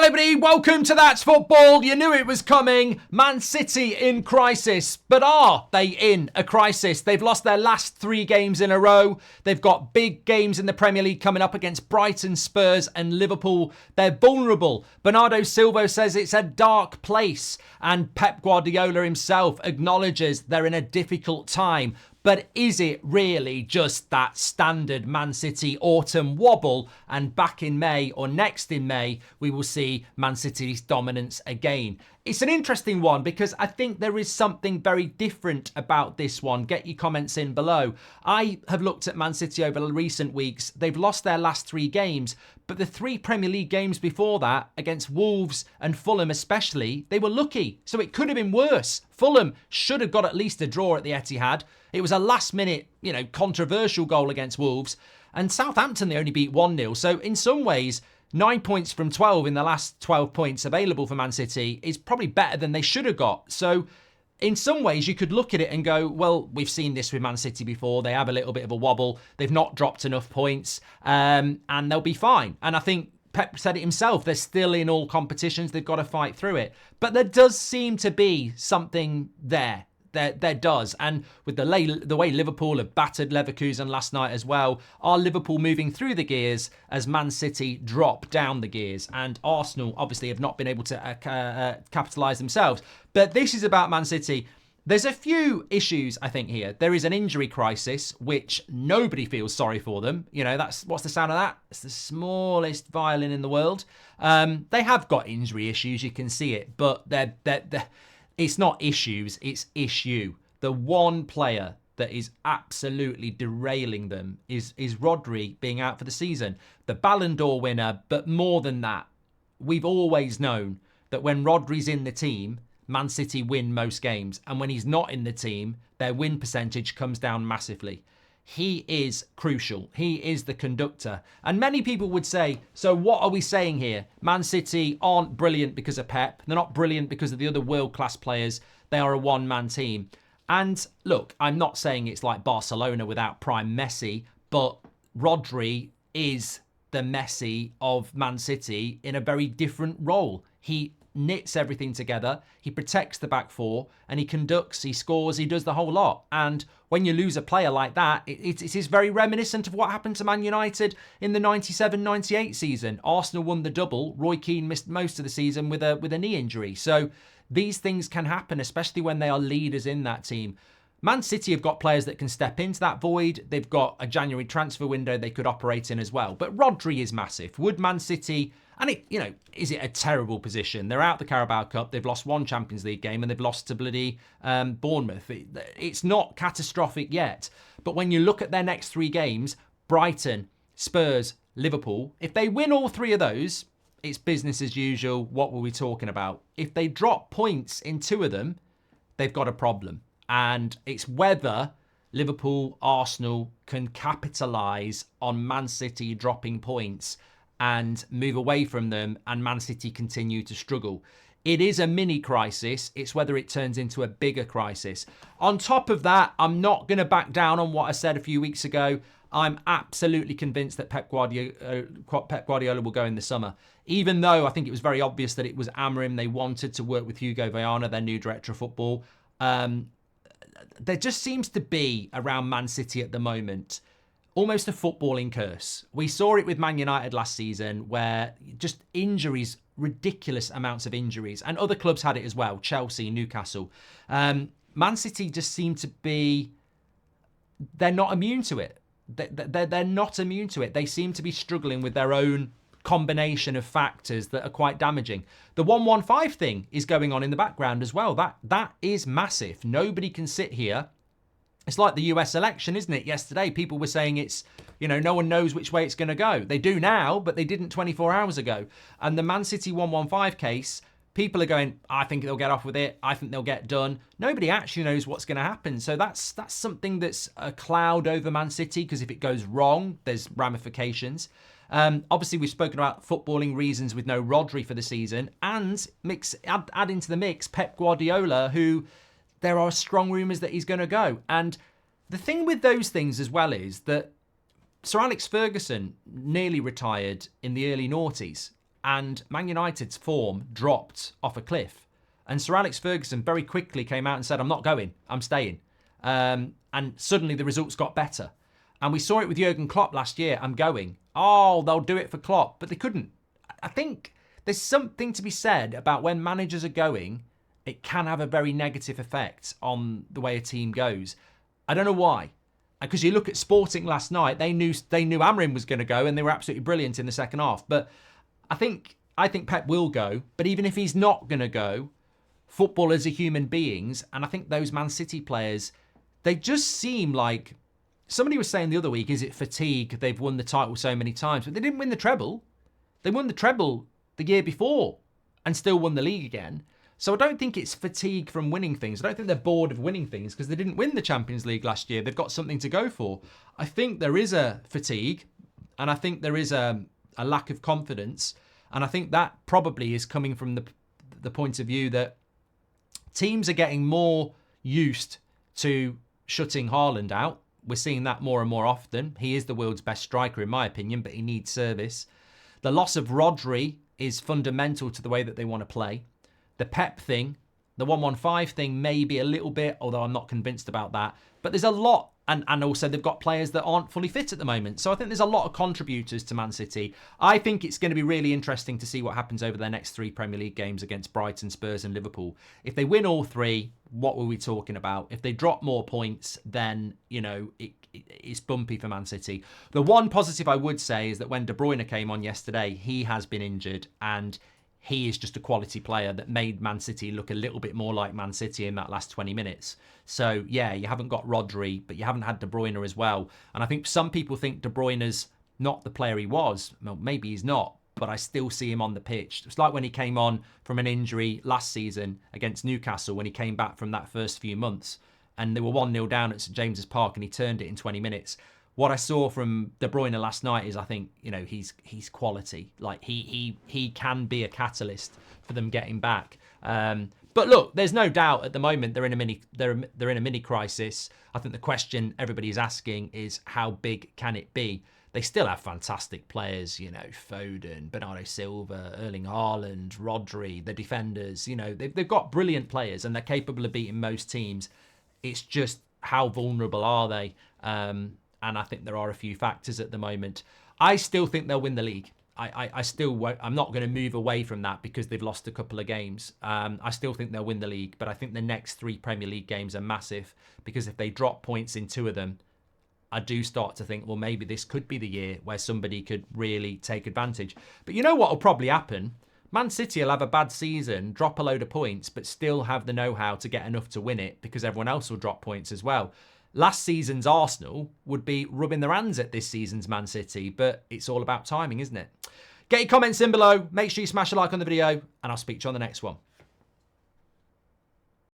Hello everybody, welcome to That's Football. You knew it was coming. Man City in crisis. But are they in a crisis? They've lost their last 3 games in a row. They've got big games in the Premier League coming up against Brighton, Spurs and Liverpool. They're vulnerable. Bernardo Silva says it's a dark place. And Pep Guardiola himself acknowledges they're in a difficult time. But is it really just that standard Man City autumn wobble? And back in May or next in May, we will see Man City's dominance again. It's an interesting one because I think there is something very different about this one. Get your comments in below. I have looked at Man City over recent weeks. They've lost their last 3 games, but the 3 Premier League games before that, against Wolves and Fulham especially, they were lucky. So it could have been worse. Fulham should have got at least a draw at the Etihad. It was a last-minute, controversial goal against Wolves. And Southampton, they only beat 1-0. So in some ways, 9 points from 12 in the last 12 points available for Man City is probably better than they should have got. So in some ways, you could look at it and go, well, we've seen this with Man City before. They have a little bit of a wobble. They've not dropped enough points, and they'll be fine. And I think Pep said it himself. They're still in all competitions. They've got to fight through it. But there does seem to be something there. There does. And with the way Liverpool have battered Leverkusen last night as well, are Liverpool moving through the gears as Man City drop down the gears? And Arsenal obviously have not been able to capitalise themselves. But this is about Man City. There's a few issues, I think, here. There is an injury crisis, which nobody feels sorry for them. What's the sound of that? It's the smallest violin in the world. They have got injury issues, you can see it, but they're it's not issues, it's issue. The one player that is absolutely derailing them is Rodri being out for the season. The Ballon d'Or winner, but more than that, we've always known that when Rodri's in the team, Man City win most games. And when he's not in the team, their win percentage comes down massively. He is crucial. He is the conductor. And many people would say, so what are we saying here? Man City aren't brilliant because of Pep. They're not brilliant because of the other world-class players. They are a one-man team. And look, I'm not saying it's like Barcelona without prime Messi, but Rodri is the Messi of Man City in a very different role. He knits everything together, he protects the back four, and he conducts, he scores, he does the whole lot. And when you lose a player like that, it is very reminiscent of what happened to Man United in the 97-98 season. Arsenal won the double. Roy Keane missed most of the season with a knee injury. So these things can happen, especially when they are leaders in that team. Man City have got players that can step into that void. They've got a January transfer window they could operate in as well. But Rodri is massive. Would Man City... And is it a terrible position? They're out the Carabao Cup. They've lost 1 Champions League game and they've lost to bloody Bournemouth. It's not catastrophic yet. But when you look at their next 3 games, Brighton, Spurs, Liverpool, if they win all 3 of those, it's business as usual. What were we talking about? If they drop points in 2 of them, they've got a problem. And it's whether Liverpool, Arsenal can capitalise on Man City dropping points and move away from them and Man City continue to struggle. It is a mini crisis. It's whether it turns into a bigger crisis. On top of that, I'm not going to back down on what I said a few weeks ago. I'm absolutely convinced that Pep Guardiola will go in the summer. Even though I think it was very obvious that it was Amorim they wanted to work with Hugo Viana, their new director of football. There just seems to be around Man City at the moment almost a footballing curse. We saw it with Man United last season where just injuries, ridiculous amounts of injuries, and other clubs had it as well, Chelsea, Newcastle. Man City just seem to be, they're not immune to it. They're not immune to it. They seem to be struggling with their own combination of factors that are quite damaging. The 1-1-5 thing is going on in the background as well. That is massive. Nobody can sit here. It's like the US election, isn't it? Yesterday, people were saying it's, no one knows which way it's going to go. They do now, but they didn't 24 hours ago. And the Man City 1-1-5 case, people are going, I think they'll get off with it. I think they'll get done. Nobody actually knows what's going to happen. So that's something that's a cloud over Man City, because if it goes wrong, there's ramifications. Obviously, we've spoken about footballing reasons with no Rodri for the season. And add into the mix Pep Guardiola, who... there are strong rumours that he's going to go. And the thing with those things as well is that Sir Alex Ferguson nearly retired in the early noughties. and Man United's form dropped off a cliff. And Sir Alex Ferguson very quickly came out and said, I'm not going, I'm staying. And suddenly the results got better. And we saw it with Jurgen Klopp last year, I'm going. Oh, they'll do it for Klopp, but they couldn't. I think there's something to be said about when managers are going, it can have a very negative effect on the way a team goes. I don't know why. Because you look at Sporting last night, they knew Amrin was going to go and they were absolutely brilliant in the second half. But I think Pep will go. But even if he's not going to go, footballers are human beings. And I think those Man City players, they just seem like... Somebody was saying the other week, is it fatigue? They've won the title so many times. But they didn't win the treble. They won the treble the year before and still won the league again. So I don't think it's fatigue from winning things. I don't think they're bored of winning things because they didn't win the Champions League last year. They've got something to go for. I think there is a fatigue and I think there is a lack of confidence. And I think that probably is coming from the point of view that teams are getting more used to shutting Haaland out. We're seeing that more and more often. He is the world's best striker in my opinion, but he needs service. The loss of Rodri is fundamental to the way that they want to play. The Pep thing, the 115 thing, maybe a little bit, although I'm not convinced about that. But there's a lot, and also they've got players that aren't fully fit at the moment. So I think there's a lot of contributors to Man City. I think it's going to be really interesting to see what happens over their next 3 Premier League games against Brighton, Spurs and Liverpool. If they win all 3, what were we talking about? If they drop more points, then, it's bumpy for Man City. The one positive I would say is that when De Bruyne came on yesterday, he has been injured and he is just a quality player that made Man City look a little bit more like Man City in that last 20 minutes. So, yeah, you haven't got Rodri, but you haven't had De Bruyne as well. And I think some people think De Bruyne's not the player he was. Well, maybe he's not, but I still see him on the pitch. It's like when he came on from an injury last season against Newcastle when he came back from that first few months. And they were 1-0 down at St James's Park and he turned it in 20 minutes. What I saw from De Bruyne last night is I think, he's quality. Like he can be a catalyst for them getting back. But look, there's no doubt at the moment they're in a mini crisis. I think the question everybody is asking is how big can it be? They still have fantastic players, Foden, Bernardo Silva, Erling Haaland, Rodri, the defenders, they've got brilliant players and they're capable of beating most teams. It's just how vulnerable are they? And I think there are a few factors at the moment. I still think they'll win the league. I still won't. I'm not going to move away from that because they've lost a couple of games. I still think they'll win the league, but I think the next 3 Premier League games are massive because if they drop points in 2 of them, I do start to think, well, maybe this could be the year where somebody could really take advantage. But you know what will probably happen? Man City will have a bad season, drop a load of points, but still have the know-how to get enough to win it because everyone else will drop points as well. Last season's Arsenal would be rubbing their hands at this season's Man City, but it's all about timing, isn't it? Get your comments in below. Make sure you smash a like on the video, and I'll speak to you on the next one.